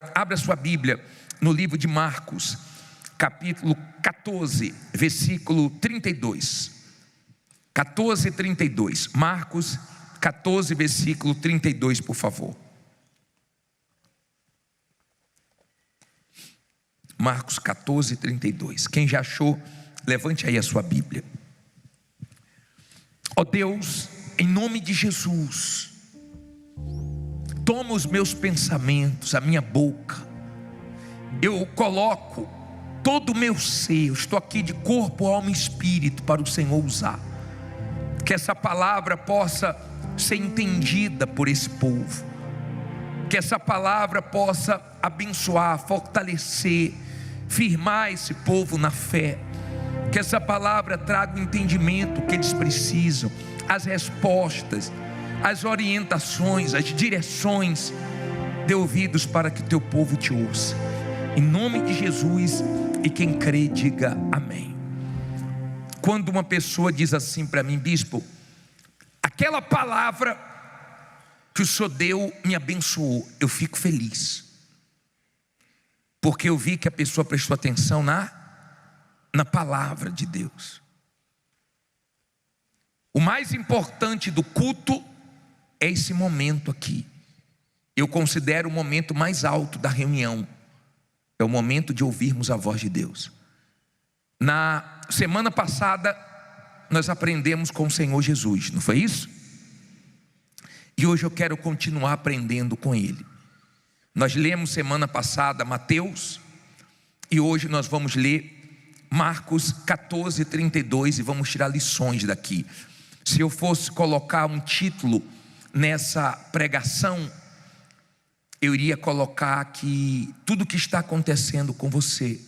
Abra sua Bíblia no livro de Marcos, capítulo 14, versículo 32. 14, 32. Marcos 14, versículo 32, por favor. Marcos 14, 32. Quem já achou, levante aí a sua Bíblia. Ó Deus, em nome de Jesus, toma os meus pensamentos, a minha boca. Eu coloco todo o meu ser. Eu estou aqui de corpo, alma e espírito para o Senhor usar. Que essa palavra possa ser entendida por esse povo. Que essa palavra possa abençoar, fortalecer, firmar esse povo na fé. Que essa palavra traga o entendimento que eles precisam, as respostas, as orientações, as direções. Dê ouvidos para que o teu povo te ouça. Em nome de Jesus, e quem crê diga amém. Quando uma pessoa diz assim para mim: bispo, aquela palavra que o senhor deu me abençoou, eu fico feliz, porque eu vi que a pessoa prestou atenção na palavra de Deus. O mais importante do culto é esse momento aqui. Eu considero o momento mais alto da reunião. É o momento de ouvirmos a voz de Deus. Na semana passada nós aprendemos com o Senhor Jesus, não foi isso? E hoje eu quero continuar aprendendo com Ele. Nós lemos semana passada Mateus, e hoje nós vamos ler Marcos 14, 32, e vamos tirar lições daqui. Se eu fosse colocar um título nessa pregação, eu iria colocar que tudo que está acontecendo com você,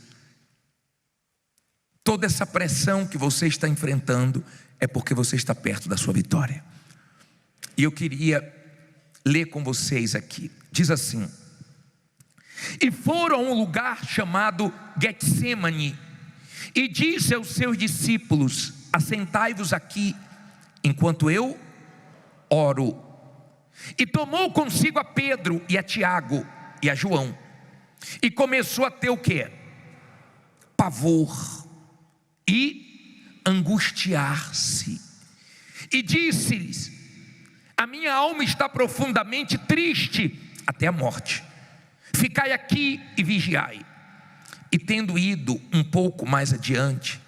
toda essa pressão que você está enfrentando, é porque você está perto da sua vitória. E eu queria ler com vocês aqui. Diz assim: e foram a um lugar chamado Getsêmani, e disse aos seus discípulos: assentai-vos aqui, enquanto eu oro. E tomou consigo a Pedro e a Tiago e a João, e começou a ter o quê? Pavor e angustiar-se. E disse-lhes: a minha alma está profundamente triste até a morte. Ficai aqui e vigiai. E tendo ido um pouco mais adiante,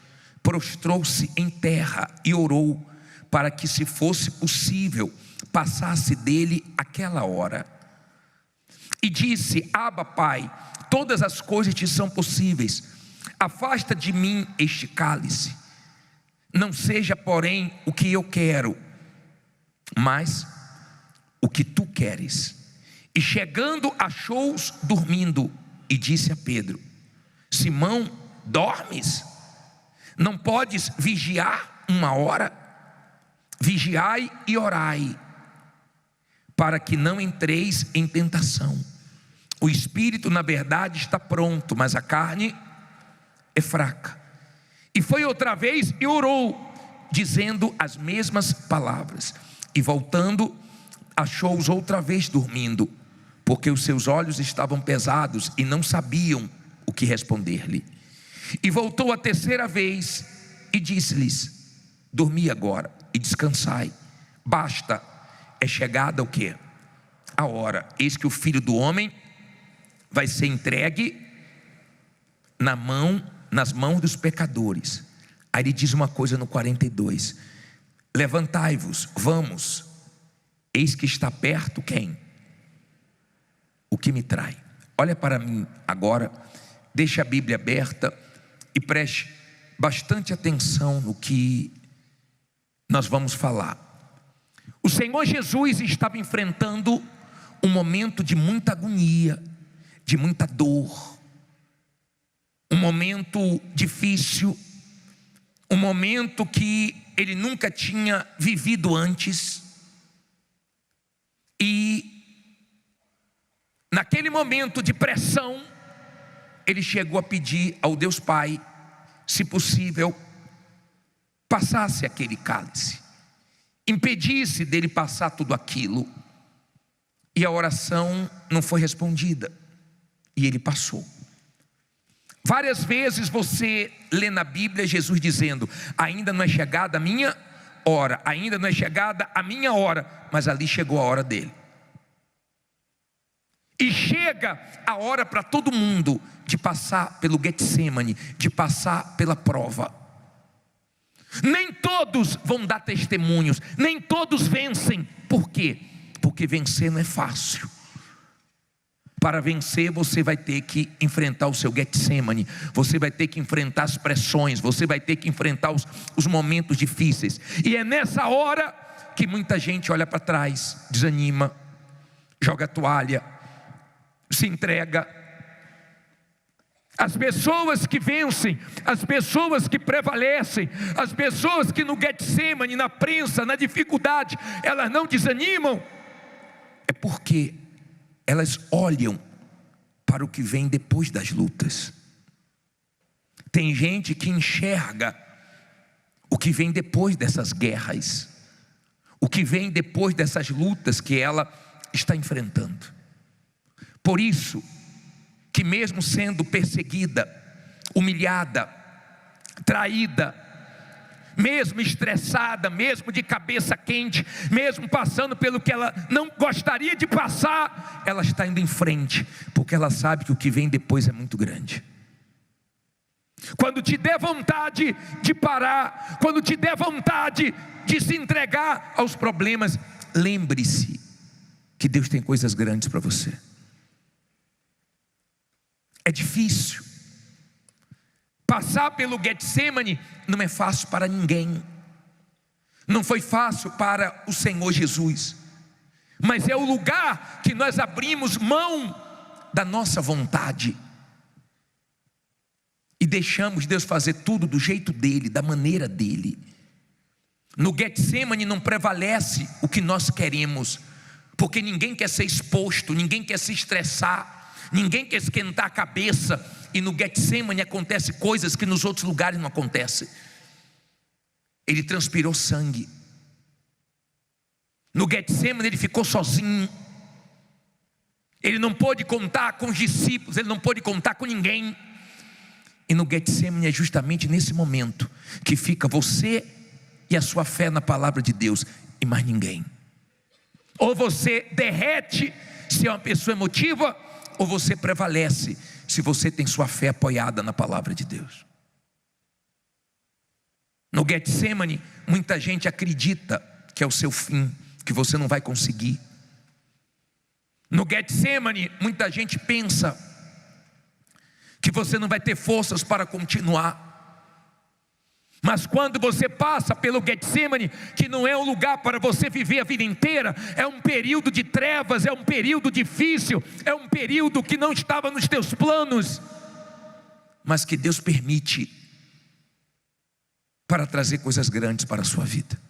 prostrou-se em terra e orou, para que, se fosse possível, passasse dele aquela hora. E disse: Abba, Pai, todas as coisas te são possíveis. Afasta de mim este cálice. Não seja, porém, o que eu quero, mas o que tu queres. E chegando, achou-os dormindo, e disse a Pedro: Simão, dormes? Não podes vigiar uma hora? Vigiai e orai, para que não entreis em tentação. O espírito, na verdade, está pronto, mas a carne é fraca. E foi outra vez e orou, dizendo as mesmas palavras. E voltando, achou-os outra vez dormindo, porque os seus olhos estavam pesados e não sabiam o que responder-lhe. E voltou a terceira vez e disse-lhes: dormi agora e descansai. Basta, é chegada o quê? A hora. Eis que o Filho do Homem vai ser entregue nas mãos dos pecadores. Aí ele diz uma coisa no 42: levantai-vos, vamos, eis que está perto quem? O que me trai. Olha para mim agora, deixe a Bíblia aberta e preste bastante atenção no que nós vamos falar. O Senhor Jesus estava enfrentando um momento de muita agonia, de muita dor, um momento difícil, um momento que ele nunca tinha vivido antes. E naquele momento de pressão, ele chegou a pedir ao Deus Pai, se possível, passasse aquele cálice, impedisse dele passar tudo aquilo. E a oração não foi respondida. E ele passou. Várias vezes você lê na Bíblia Jesus dizendo: ainda não é chegada a minha hora, ainda não é chegada a minha hora, mas ali chegou a hora dele. E chega a hora para todo mundo de passar pelo Getsemane, de passar pela prova. Nem todos vão dar testemunhos, nem todos vencem. Por quê? Porque vencer não é fácil. Para vencer você vai ter que enfrentar o seu Getsemane, você vai ter que enfrentar as pressões, você vai ter que enfrentar os momentos difíceis. E é nessa hora que muita gente olha para trás, desanima, joga a toalha, se entrega. As pessoas que vencem, as pessoas que prevalecem, as pessoas que no Getsemane, na prensa, na dificuldade, elas não desanimam, é porque elas olham para o que vem depois das lutas. Tem gente que enxerga o que vem depois dessas guerras, o que vem depois dessas lutas que ela está enfrentando. Por isso que mesmo sendo perseguida, humilhada, traída, mesmo estressada, mesmo de cabeça quente, mesmo passando pelo que ela não gostaria de passar, ela está indo em frente, porque ela sabe que o que vem depois é muito grande. Quando te der vontade de parar, quando te der vontade de se entregar aos problemas, lembre-se que Deus tem coisas grandes para você. É difícil. Passar pelo Getsemane não é fácil para ninguém. Não foi fácil para o Senhor Jesus. Mas é o lugar que nós abrimos mão da nossa vontade e deixamos Deus fazer tudo do jeito dele, da maneira dele. No Getsemane não prevalece o que nós queremos, porque ninguém quer ser exposto, ninguém quer se estressar, ninguém quer esquentar a cabeça. E no Getsemane acontecem coisas que nos outros lugares não acontecem. Ele transpirou sangue. No Getsemane ele ficou sozinho. Ele não pôde contar com os discípulos, ele não pôde contar com ninguém. E no Getsemane é justamente nesse momento que fica você e a sua fé na palavra de Deus, e mais ninguém. Ou você derrete se é uma pessoa emotiva, ou você prevalece se você tem sua fé apoiada na palavra de Deus. No Getsemane, muita gente acredita que é o seu fim, que você não vai conseguir. No Getsemane, muita gente pensa que você não vai ter forças para continuar. Mas quando você passa pelo Getsemane, que não é um lugar para você viver a vida inteira, é um período de trevas, é um período difícil, é um período que não estava nos teus planos, mas que Deus permite para trazer coisas grandes para a sua vida.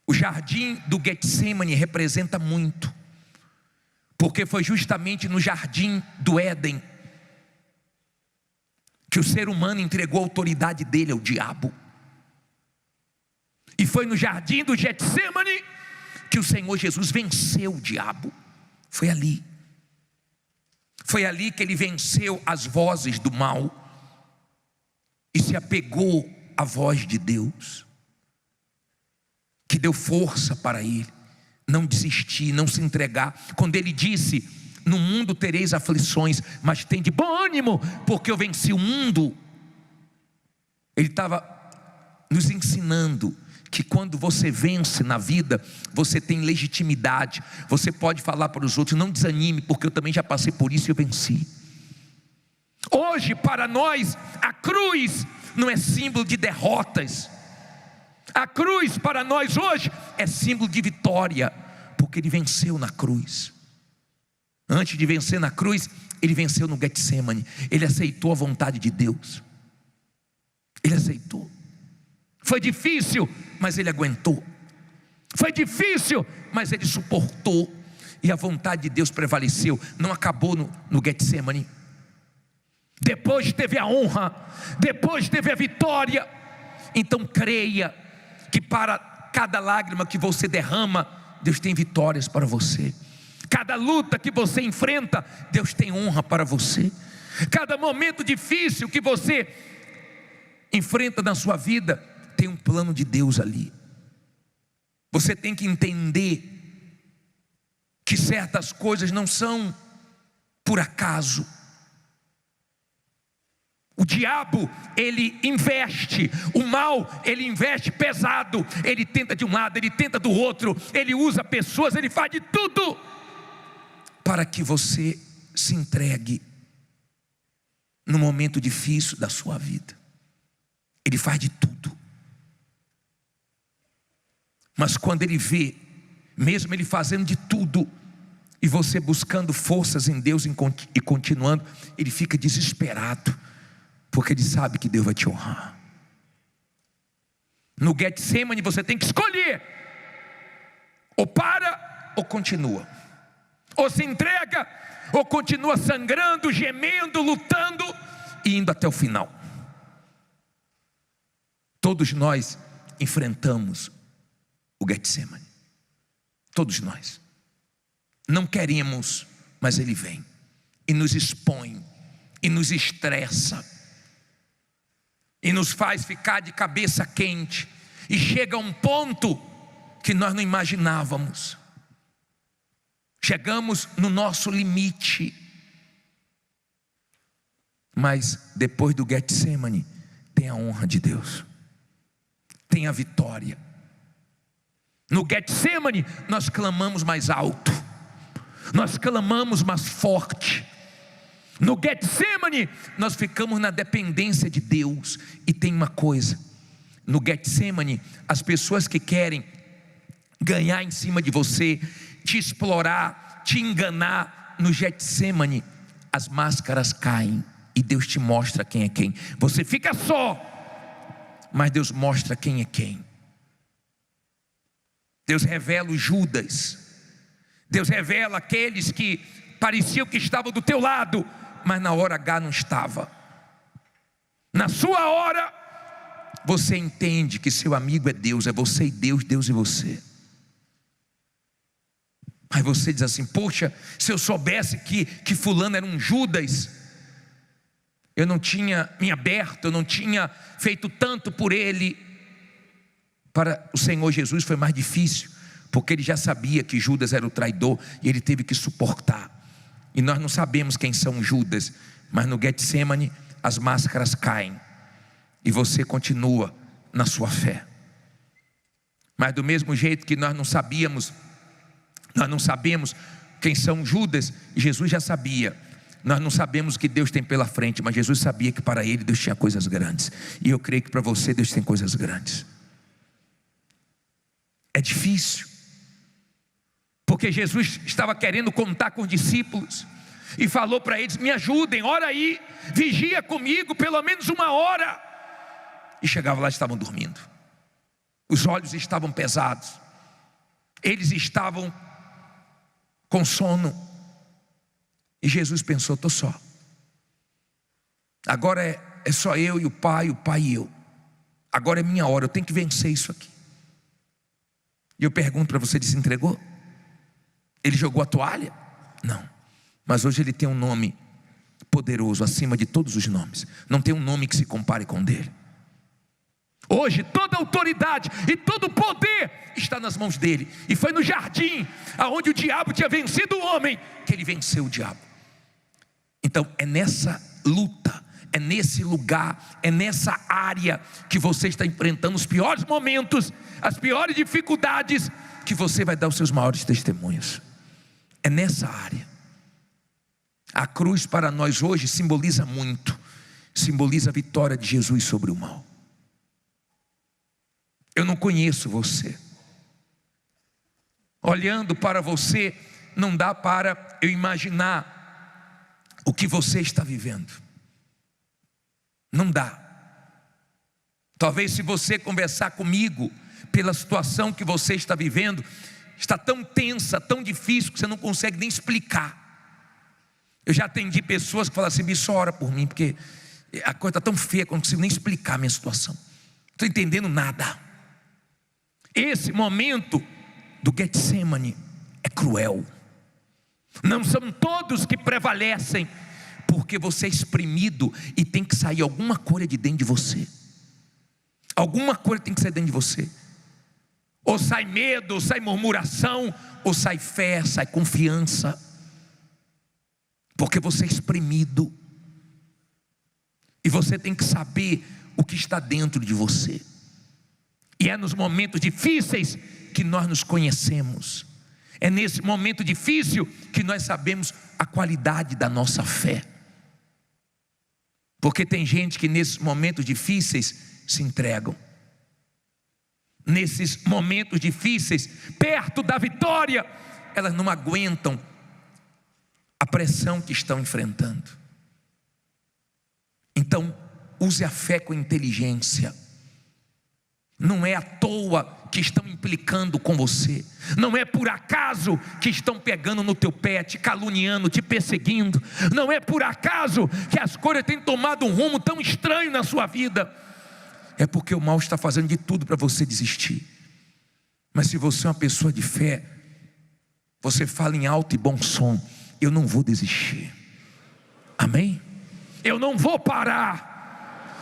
O jardim do Getsemane representa muito, porque foi justamente no jardim do Éden que o ser humano entregou a autoridade dele ao diabo. E foi no jardim do Getsemane que o Senhor Jesus venceu o diabo. Foi ali. Foi ali que ele venceu as vozes do mal e se apegou à voz de Deus, que deu força para ele não desistir, não se entregar. Quando ele disse: no mundo tereis aflições, mas tem de bom ânimo, porque eu venci o mundo. Ele estava nos ensinando que quando você vence na vida, você tem legitimidade, você pode falar para os outros: não desanime, porque eu também já passei por isso e eu venci. Hoje para nós a cruz não é símbolo de derrotas. A cruz para nós hoje é símbolo de vitória, porque ele venceu na cruz. Antes de vencer na cruz, ele venceu no Getsemane. Ele aceitou a vontade de Deus. Ele aceitou. Foi difícil, mas ele aguentou. Foi difícil, mas ele suportou. E a vontade de Deus prevaleceu. Não acabou no Getsemane. Depois teve a honra, depois teve a vitória. Então creia que para cada lágrima que você derrama, Deus tem vitórias para você. Cada luta que você enfrenta, Deus tem honra para você. Cada momento difícil que você enfrenta na sua vida, tem um plano de Deus ali. Você tem que entender que certas coisas não são por acaso. O diabo, ele investe, o mal, ele investe pesado. Ele tenta de um lado, ele tenta do outro, ele usa pessoas, ele faz de tudo para que você se entregue no momento difícil da sua vida. Ele faz de tudo. Mas quando ele vê, mesmo ele fazendo de tudo, e você buscando forças em Deus e continuando, ele fica desesperado, porque ele sabe que Deus vai te honrar. No Getsemane você tem que escolher: ou para ou continua, ou se entrega ou continua sangrando, gemendo, lutando e indo até o final. Todos nós enfrentamos o Getsemane, todos nós. Não queremos, mas ele vem e nos expõe e nos estressa e nos faz ficar de cabeça quente, e chega a um ponto que nós não imaginávamos. Chegamos no nosso limite. Mas depois do Getsemane tem a honra de Deus, tem a vitória. No Getsemane nós clamamos mais alto, nós clamamos mais forte. No Getsemane nós ficamos na dependência de Deus. E tem uma coisa: no Getsemane, as pessoas que querem ganhar em cima de você, te explorar, te enganar, no Getsemane as máscaras caem e Deus te mostra quem é quem. Você fica só, mas Deus mostra quem é quem. Deus revela o Judas, Deus revela aqueles que pareciam que estavam do teu lado, mas na hora H não estava. Na sua hora, você entende que seu amigo é Deus, é você e Deus, Deus e você. Aí você diz assim: poxa, se eu soubesse que fulano era um Judas, eu não tinha me aberto, eu não tinha feito tanto por ele. Para o Senhor Jesus foi mais difícil, porque ele já sabia que Judas era o traidor, e ele teve que suportar. E nós não sabemos quem são Judas, mas no Getsemane as máscaras caem e você continua na sua fé. Mas do mesmo jeito que nós não sabemos quem são Judas, Jesus já sabia. Nós não sabemos o que Deus tem pela frente, mas Jesus sabia que para ele Deus tinha coisas grandes. E eu creio que para você Deus tem coisas grandes. É difícil, porque Jesus estava querendo contar com os discípulos e falou para eles: me ajudem, ora aí, vigia comigo pelo menos 1 hora. E chegava lá, estavam dormindo, os olhos estavam pesados, eles estavam com sono. E Jesus pensou: estou só, agora é só eu e o Pai e eu. Agora é minha hora, eu tenho que vencer isso aqui. E eu pergunto para você: ele se entregou? Ele jogou a toalha? Não. Mas hoje ele tem um nome poderoso acima de todos os nomes. Não tem um nome que se compare com o dele. Hoje toda a autoridade e todo o poder está nas mãos dele. E foi no jardim, aonde o diabo tinha vencido o homem, que ele venceu o diabo. Então é nessa luta, é nesse lugar, é nessa área que você está enfrentando os piores momentos, as piores dificuldades, que você vai dar os seus maiores testemunhos. É nessa área. A cruz para nós hoje simboliza muito, simboliza a vitória de Jesus sobre o mal. Eu não conheço você, olhando para você, não dá para eu imaginar o que você está vivendo. Não dá. Talvez se você conversar comigo, pela situação que você está vivendo, está tão tensa, tão difícil, que você não consegue nem explicar. Eu já atendi pessoas que falam assim: me só ora por mim, porque a coisa está tão feia que eu não consigo nem explicar a minha situação, não estou entendendo nada. Esse momento do Getsemane é cruel, Não são todos que prevalecem, porque você é exprimido e tem que sair alguma coisa de dentro de você. Alguma coisa tem que sair dentro de você. Ou sai medo, ou sai murmuração, ou sai fé, sai confiança. Porque você é exprimido. E você tem que saber o que está dentro de você. E é nos momentos difíceis que nós nos conhecemos. É nesse momento difícil que nós sabemos a qualidade da nossa fé. Porque tem gente que nesses momentos difíceis se entregam. Nesses momentos difíceis, perto da vitória, elas não aguentam a pressão que estão enfrentando. Então, use a fé com inteligência. Não é à toa que estão implicando com você. Não é por acaso que estão pegando no teu pé, te caluniando, te perseguindo. Não é por acaso que as coisas têm tomado um rumo tão estranho na sua vida. É porque o mal está fazendo de tudo para você desistir. Mas se você é uma pessoa de fé, você fala em alto e bom som: eu não vou desistir. Amém? Eu não vou parar.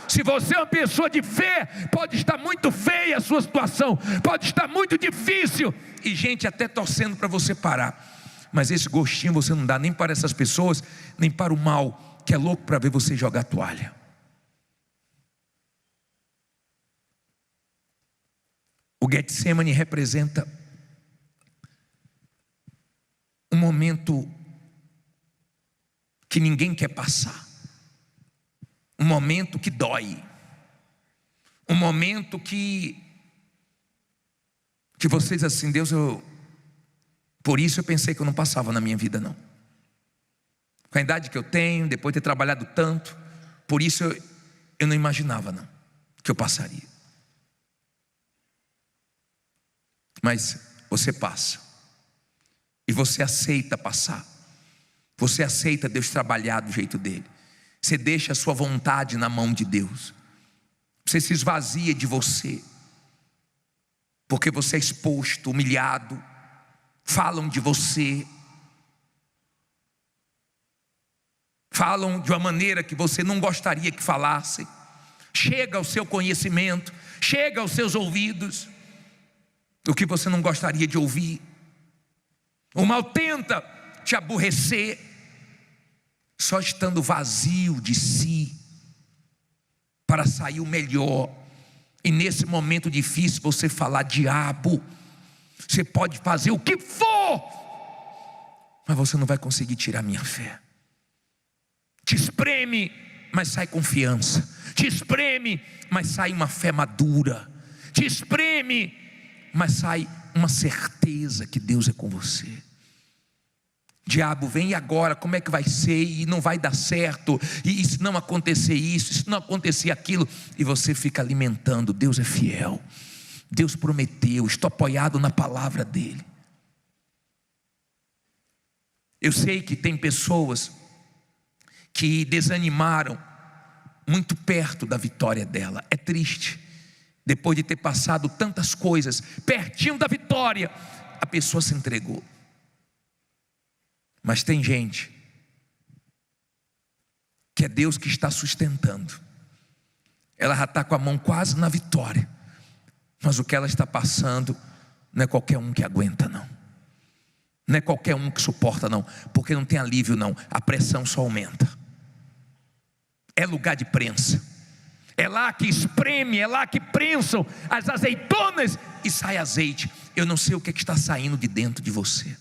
Se você é uma pessoa de fé, pode estar muito feia a sua situação, pode estar muito difícil, e gente até torcendo para você parar, mas esse gostinho você não dá nem para essas pessoas, nem para o mal, que é louco para ver você jogar a toalha. O Getsemane representa um momento que ninguém quer passar. Um momento que dói. Um momento que você diz assim: Deus, por isso eu pensei que eu não passava na minha vida não. Com a idade que eu tenho, depois de ter trabalhado tanto, por isso eu não imaginava não, que eu passaria. Mas você passa. E você aceita passar. Você aceita Deus trabalhar do jeito dele. Você deixa a sua vontade na mão de Deus. Você se esvazia de você. Porque você é exposto, humilhado. Falam de você. Falam de uma maneira que você não gostaria que falassem. Chega ao seu conhecimento. Chega aos seus ouvidos. O que você não gostaria de ouvir. O mal tenta te aborrecer. Só estando vazio de si, para sair o melhor. E nesse momento difícil você falar: diabo, você pode fazer o que for, mas você não vai conseguir tirar minha fé. Te espreme, mas sai confiança. Te espreme, mas sai uma fé madura. Te espreme, mas sai uma certeza que Deus é com você. Diabo, vem, e agora, como é que vai ser? E não vai dar certo, e se não acontecer isso, se não acontecer aquilo, e você fica alimentando: Deus é fiel, Deus prometeu, estou apoiado na palavra dele. Eu sei que tem pessoas que desanimaram muito perto da vitória dela. É triste, depois de ter passado tantas coisas, pertinho da vitória, a pessoa se entregou. Mas tem gente que é Deus que está sustentando. Ela já está com a mão quase na vitória, mas o que ela está passando não é qualquer um que aguenta não. Não é qualquer um que suporta não. Porque não tem alívio não. A pressão só aumenta. É lugar de prensa. É lá que espreme, é lá que prensam as azeitonas e sai azeite. Eu não sei o que está saindo de dentro de você.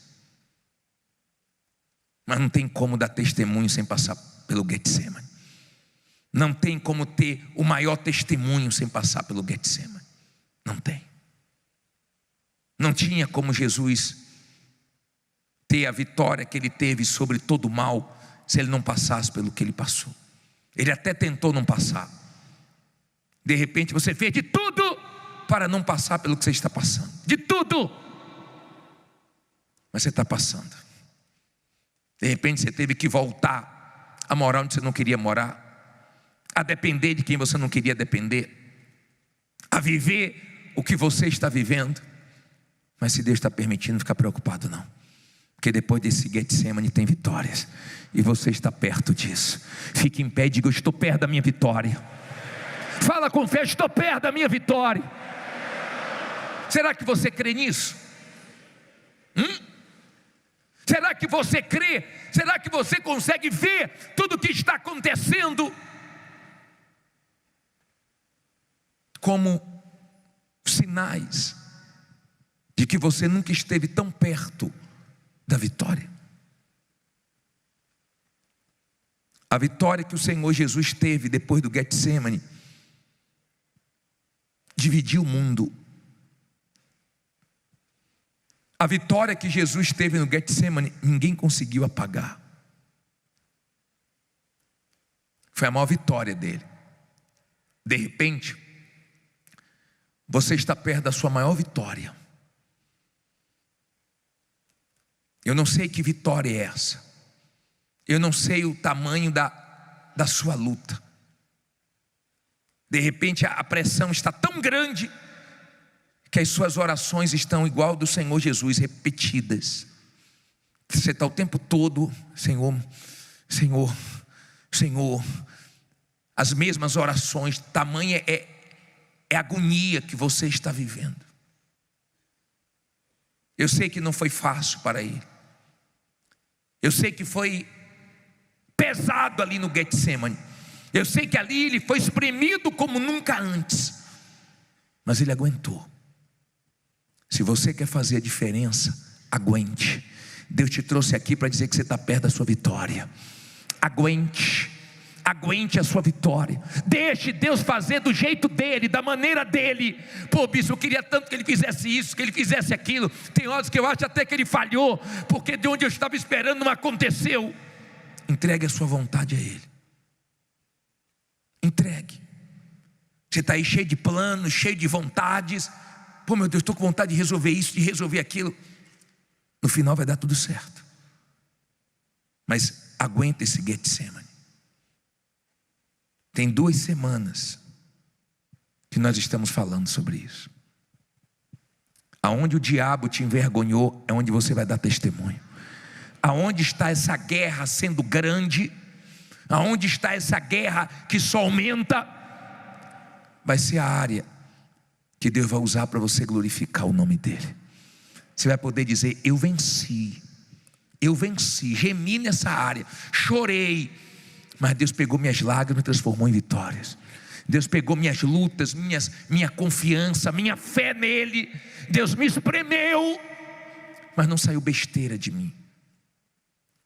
Mas não tem como dar testemunho sem passar pelo Getsemane. Não tem como ter o maior testemunho sem passar pelo Getsemane. Não tem. Não tinha como Jesus ter a vitória que ele teve sobre todo o mal se ele não passasse pelo que ele passou. Ele até tentou não passar. De repente você fez de tudo para não passar pelo que você está passando. De tudo. Mas você está passando. De repente você teve que voltar a morar onde você não queria morar, a depender de quem você não queria depender, a viver o que você está vivendo. Mas se Deus está permitindo, não fica preocupado não, Porque depois desse Getsemane tem vitórias. E você está perto disso. Fique em pé e diga: eu estou perto da minha vitória. Fala com fé: estou perto da minha vitória. Será que você crê nisso? Será que você crê? Será que você consegue ver tudo o que está acontecendo como sinais de que você nunca esteve tão perto da vitória? A vitória que o Senhor Jesus teve depois do Getsemane dividiu o mundo. A vitória que Jesus teve no Getsemane, ninguém conseguiu apagar. Foi a maior vitória dele. De repente, você está perto da sua maior vitória. Eu não sei que vitória é essa. Eu não sei o tamanho da sua luta. De repente a pressão está tão grande que as suas orações estão igual do Senhor Jesus, repetidas. Você está o tempo todo: Senhor, Senhor, Senhor. As mesmas orações, tamanha é a agonia que você está vivendo. Eu sei que não foi fácil para ele. Eu sei que foi pesado ali no Getsemane. Eu sei que ali ele foi espremido como nunca antes. Mas ele aguentou. Se você quer fazer a diferença, aguente. Deus te trouxe aqui para dizer que você está perto da sua vitória. Aguente. Aguente a sua vitória. Deixe Deus fazer do jeito dele, da maneira dele. Pô, bispo, eu queria tanto que ele fizesse isso, que ele fizesse aquilo. Tem horas que eu acho até que ele falhou, porque de onde eu estava esperando não aconteceu. Entregue a sua vontade a ele. Entregue. Você está aí cheio de planos, cheio de vontades. Pô, meu Deus, estou com vontade de resolver isso, de resolver aquilo. No final vai dar tudo certo. Mas aguenta esse Getsemane. Tem 2 semanas que nós estamos falando sobre isso. Aonde o diabo te envergonhou é onde você vai dar testemunho. Aonde está essa guerra sendo grande, aonde está essa guerra que só aumenta, vai ser a área que Deus vai usar para você glorificar o nome dele. Você vai poder dizer: eu venci, gemi nessa área, chorei, mas Deus pegou minhas lágrimas e transformou em vitórias. Deus pegou minhas lutas, minha confiança, minha fé nele. Deus me espremeu, mas não saiu besteira de mim.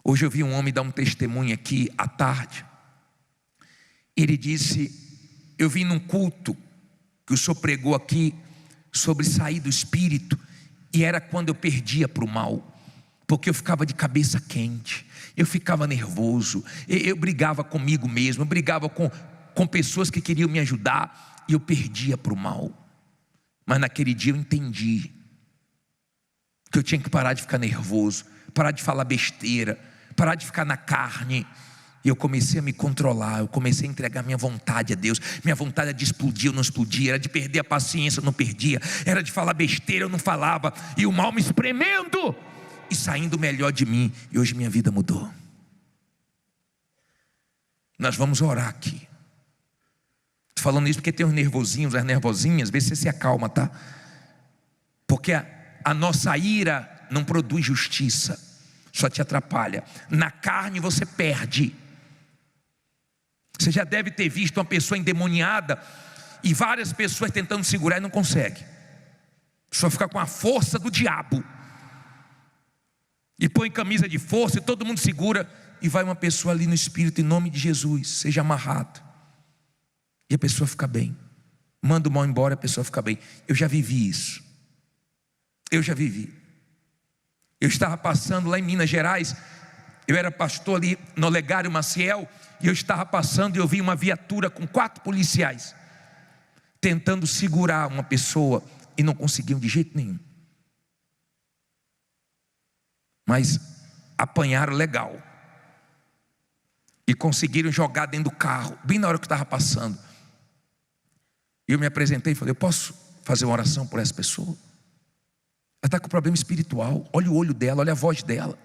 Hoje eu vi um homem dar um testemunho aqui à tarde. Ele disse: eu vim num culto que o senhor pregou aqui sobre sair do espírito, e era quando eu perdia para o mal, porque eu ficava de cabeça quente, eu ficava nervoso, eu brigava comigo mesmo, eu brigava com pessoas que queriam me ajudar, e eu perdia para o mal. Mas naquele dia eu entendi que eu tinha que parar de ficar nervoso, parar de falar besteira, parar de ficar na carne. E eu comecei a me controlar, eu comecei a entregar minha vontade a Deus. Minha vontade era de explodir, eu não explodia. Era de perder a paciência, eu não perdia. Era de falar besteira, eu não falava. E o mal me espremendo e saindo melhor de mim. E hoje minha vida mudou. Nós vamos orar aqui. Estou falando isso porque tem uns nervosinhos, as nervosinhas. Vê se você se acalma, tá? Porque a nossa ira não produz justiça, só te atrapalha. Na carne você perde. Você já deve ter visto uma pessoa endemoniada e várias pessoas tentando segurar e não consegue. Só fica com a força do diabo. E põe camisa de força e todo mundo segura. E vai uma pessoa ali no espírito, em nome de Jesus, seja amarrado. E a pessoa fica bem. Manda o mal embora, a pessoa fica bem. Eu já vivi isso. Eu já vivi. Eu estava passando lá em Minas Gerais. Eu era pastor ali no Olegário Maciel. E eu estava passando e eu vi uma viatura com 4 policiais tentando segurar uma pessoa e não conseguiam de jeito nenhum. Mas apanharam legal. E conseguiram jogar dentro do carro, bem na hora que eu estava passando. E eu me apresentei e falei: eu posso fazer uma oração por essa pessoa? Ela está com problema espiritual. Olha o olho dela, olha a voz dela.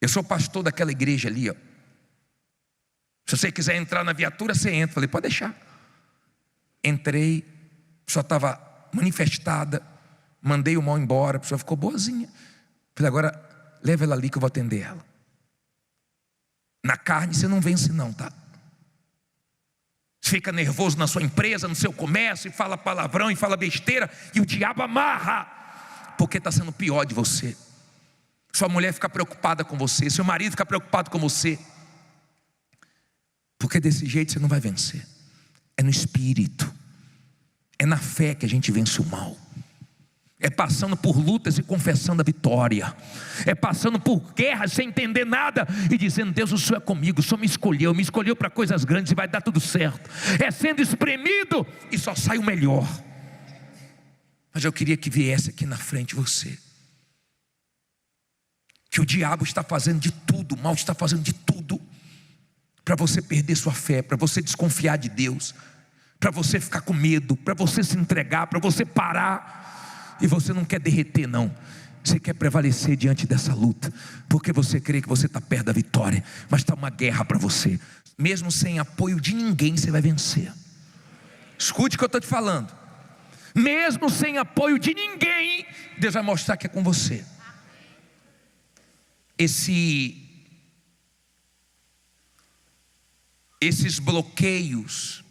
Eu sou pastor daquela igreja ali, ó. Se você quiser entrar na viatura, você entra. Falei, pode deixar. Entrei, a pessoa estava manifestada, mandei o mal embora, a pessoa ficou boazinha. Falei, agora leva ela ali que eu vou atender ela. Na carne você não vence não, tá? Você fica nervoso na sua empresa, no seu comércio, e fala palavrão, e fala besteira, e o diabo amarra, porque está sendo pior de você. Sua mulher fica preocupada com você, seu marido fica preocupado com você, porque desse jeito você não vai vencer. É no espírito, é na fé que a gente vence o mal. É passando por lutas e confessando a vitória. É passando por guerras sem entender nada e dizendo, Deus, o Senhor é comigo, o Senhor me escolheu para coisas grandes e vai dar tudo certo. É sendo espremido e só sai o melhor. Mas eu queria que viesse aqui na frente você, que o diabo está fazendo de tudo, o mal está fazendo de tudo, para você perder sua fé, para você desconfiar de Deus, para você ficar com medo, para você se entregar, para você parar. E você não quer derreter não, você quer prevalecer diante dessa luta, porque você crê que você está perto da vitória, mas está uma guerra para você. Mesmo sem apoio de ninguém você vai vencer. Escute o que eu estou te falando. Mesmo sem apoio de ninguém, Deus vai mostrar que é com você. Esses bloqueios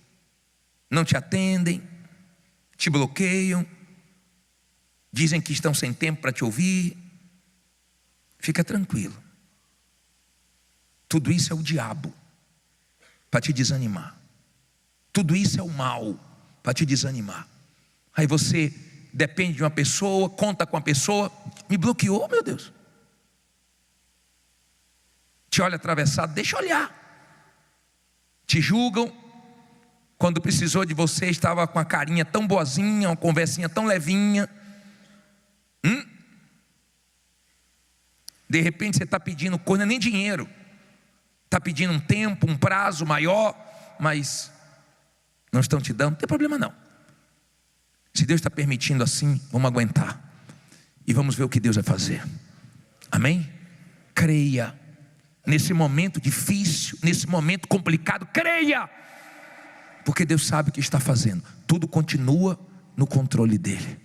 não te atendem, te bloqueiam, dizem que estão sem tempo para te ouvir. Fica tranquilo. Tudo isso é o diabo para te desanimar. Tudo isso é o mal para te desanimar. Aí você depende de uma pessoa, conta com a pessoa, me bloqueou, meu Deus. Te olha atravessado, deixa olhar. Te julgam. Quando precisou de você, estava com a carinha tão boazinha, uma conversinha tão levinha. De repente você está pedindo coisa, nem dinheiro, está pedindo um tempo, um prazo maior, mas não estão te dando. Não tem problema não. Se Deus está permitindo assim, vamos aguentar e vamos ver o que Deus vai fazer. Amém? Creia. Nesse momento difícil, nesse momento complicado, creia, porque Deus sabe o que está fazendo. Tudo continua no controle dele.